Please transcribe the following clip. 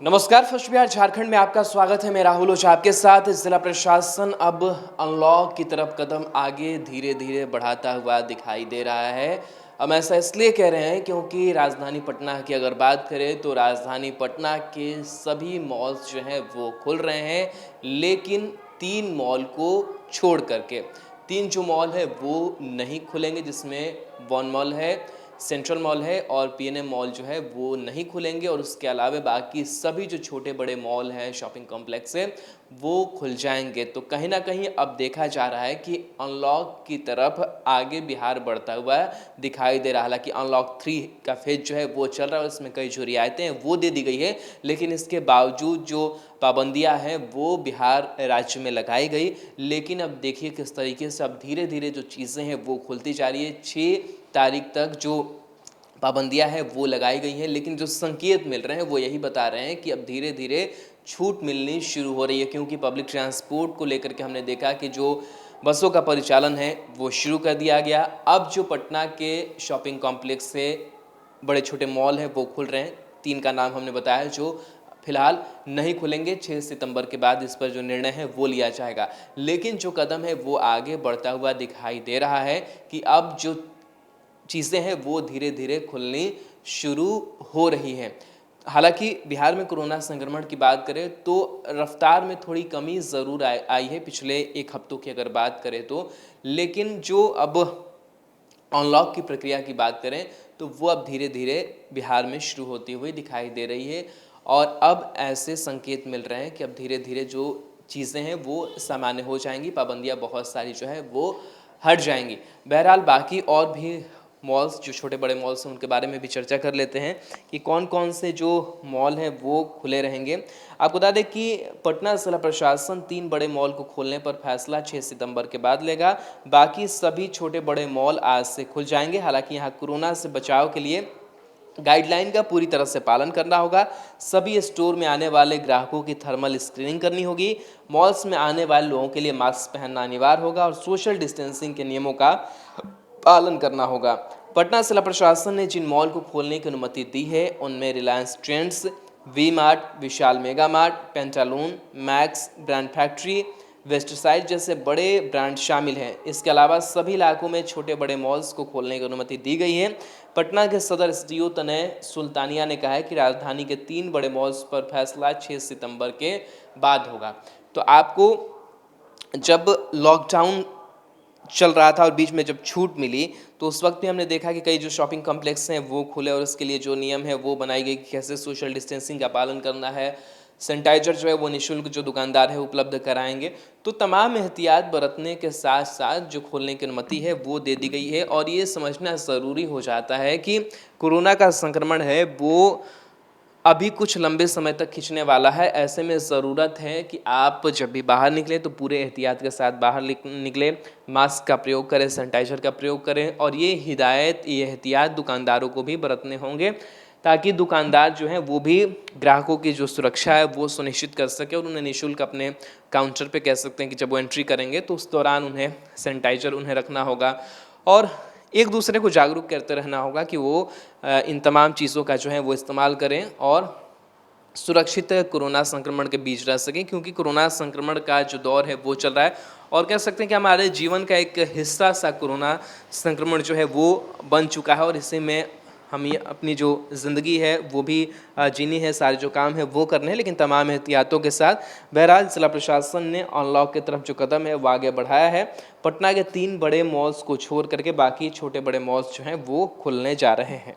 नमस्कार, फर्स्ट बिहार झारखंड में आपका स्वागत है। मैं राहुल ओझा आपके साथ। जिला प्रशासन अब अनलॉक की तरफ कदम आगे धीरे धीरे बढ़ाता हुआ दिखाई दे रहा है। हम ऐसा इसलिए कह रहे हैं क्योंकि राजधानी पटना की अगर बात करें तो राजधानी पटना के सभी मॉल्स जो हैं वो खुल रहे हैं, लेकिन 3 मॉल को छोड़ करके 3 जो मॉल है वो नहीं खुलेंगे, जिसमें वन मॉल है, सेंट्रल मॉल है और पीएनएम मॉल जो है वो नहीं खुलेंगे। और उसके अलावा बाकी सभी जो छोटे बड़े मॉल हैं, शॉपिंग कॉम्प्लेक्स है, वो खुल जाएंगे। तो कहीं ना कहीं अब देखा जा रहा है कि अनलॉक की तरफ आगे बिहार बढ़ता हुआ दिखाई दे रहा है। हालांकि अनलॉक 3 का फेज जो है वो चल रहा है, उसमें कई जो रियायतें हैं वो दे दी गई है, लेकिन इसके बावजूद जो पाबंदियां हैं वो बिहार राज्य में लगाई गई। लेकिन अब देखिए किस तरीके से अब धीरे धीरे जो चीज़ें हैं वो खुलती जा रही है। 6 तारीख तक जो पाबंदियां हैं वो लगाई गई हैं, लेकिन जो संकेत मिल रहे हैं वो यही बता रहे हैं कि अब धीरे धीरे छूट मिलनी शुरू हो रही है। क्योंकि पब्लिक ट्रांसपोर्ट को लेकर के हमने देखा कि जो बसों का परिचालन है वो शुरू कर दिया गया। अब जो पटना के शॉपिंग कॉम्प्लेक्स से बड़े छोटे मॉल हैं वो खुल रहे हैं। 3 का नाम हमने बताया जो फिलहाल नहीं खुलेंगे। 6 सितंबर के बाद इस पर जो निर्णय है वो लिया जाएगा। लेकिन जो कदम है वो आगे बढ़ता हुआ दिखाई दे रहा है कि अब जो चीज़ें हैं वो धीरे धीरे खुलनी शुरू हो रही हैं। हालांकि बिहार में कोरोना संक्रमण की बात करें तो रफ्तार में थोड़ी कमी ज़रूर आई है पिछले 1 हफ्तों की अगर बात करें तो। लेकिन जो अब अनलॉक की प्रक्रिया की बात करें तो वो अब धीरे धीरे बिहार में शुरू होती हुई दिखाई दे रही है। और अब ऐसे संकेत मिल रहे हैं कि अब धीरे धीरे जो चीज़ें हैं वो सामान्य हो जाएंगी, पाबंदियाँ बहुत सारी जो है वो हट जाएंगी। बहरहाल बाकी और भी मॉल्स जो छोटे बड़े मॉल्स हैं उनके बारे में भी चर्चा कर लेते हैं कि कौन कौन से जो मॉल हैं वो खुले रहेंगे। आपको बता दें कि पटना जिला प्रशासन 3 बड़े मॉल को खोलने पर फैसला 6 सितंबर के बाद लेगा। बाकी सभी छोटे बड़े मॉल आज से खुल जाएंगे। हालांकि यहाँ कोरोना से बचाव के लिए गाइडलाइन का पूरी तरह से पालन करना होगा। सभी स्टोर में आने वाले ग्राहकों की थर्मल स्क्रीनिंग करनी होगी। मॉल्स में आने वाले लोगों के लिए मास्क पहनना अनिवार्य होगा और सोशल डिस्टेंसिंग के नियमों का पालन करना होगा। पटना जिला प्रशासन ने जिन मॉल को खोलने की अनुमति दी है उनमें Reliance Trends, V Mart, Vishal Mega Mart, Pantaloons, Max, Brand Factory, Westside जैसे बड़े ब्रांड शामिल हैं। इसके अलावा सभी इलाकों में छोटे बड़े मॉल्स को खोलने की अनुमति दी गई है। पटना के सदर एसडीओ तनय सुल्तानिया ने कहा है कि राजधानी के 3 बड़े मॉल्स पर फैसला 6 सितंबर के बाद होगा। तो आपको जब लॉकडाउन चल रहा था और बीच में जब छूट मिली तो उस वक्त भी हमने देखा कि कई जो शॉपिंग कॉम्प्लेक्स हैं वो खुले और उसके लिए जो नियम है वो बनाई गई कि कैसे सोशल डिस्टेंसिंग का पालन करना है। सैनिटाइजर जो है वो निःशुल्क जो दुकानदार है उपलब्ध कराएंगे। तो तमाम एहतियात बरतने के साथ साथ जो खोलने की अनुमति है वो दे दी गई है। और ये समझना ज़रूरी हो जाता है कि कोरोना का संक्रमण है वो अभी कुछ लंबे समय तक खिंचने वाला है। ऐसे में ज़रूरत है कि आप जब भी बाहर निकलें तो पूरे एहतियात के साथ बाहर निकलें, मास्क का प्रयोग करें, सैनिटाइज़र का प्रयोग करें। और ये हिदायत, ये एहतियात दुकानदारों को भी बरतने होंगे ताकि दुकानदार जो हैं वो भी ग्राहकों की जो सुरक्षा है वो सुनिश्चित कर सके और उन्हें निःशुल्क अपने काउंटर पे कह सकते हैं कि जब वो एंट्री करेंगे तो उस दौरान उन्हें सैनिटाइज़र उन्हें रखना होगा और एक दूसरे को जागरूक करते रहना होगा कि वो इन तमाम चीज़ों का जो है वो इस्तेमाल करें और सुरक्षित कोरोना संक्रमण के बीच रह सकें। क्योंकि कोरोना संक्रमण का जो दौर है वो चल रहा है और कह सकते हैं कि हमारे जीवन का एक हिस्सा सा कोरोना संक्रमण जो है वो बन चुका है। और इसी में हम ये अपनी जो ज़िंदगी है वो भी जीनी है, सारे जो काम है वो करने हैं, लेकिन तमाम एहतियातों के साथ। बहरहाल जिला प्रशासन ने अनलॉक की तरफ जो कदम है वो आगे बढ़ाया है। पटना के 3 बड़े मॉल्स को छोड़ करके बाकी छोटे बड़े मॉल्स जो हैं वो खुलने जा रहे हैं।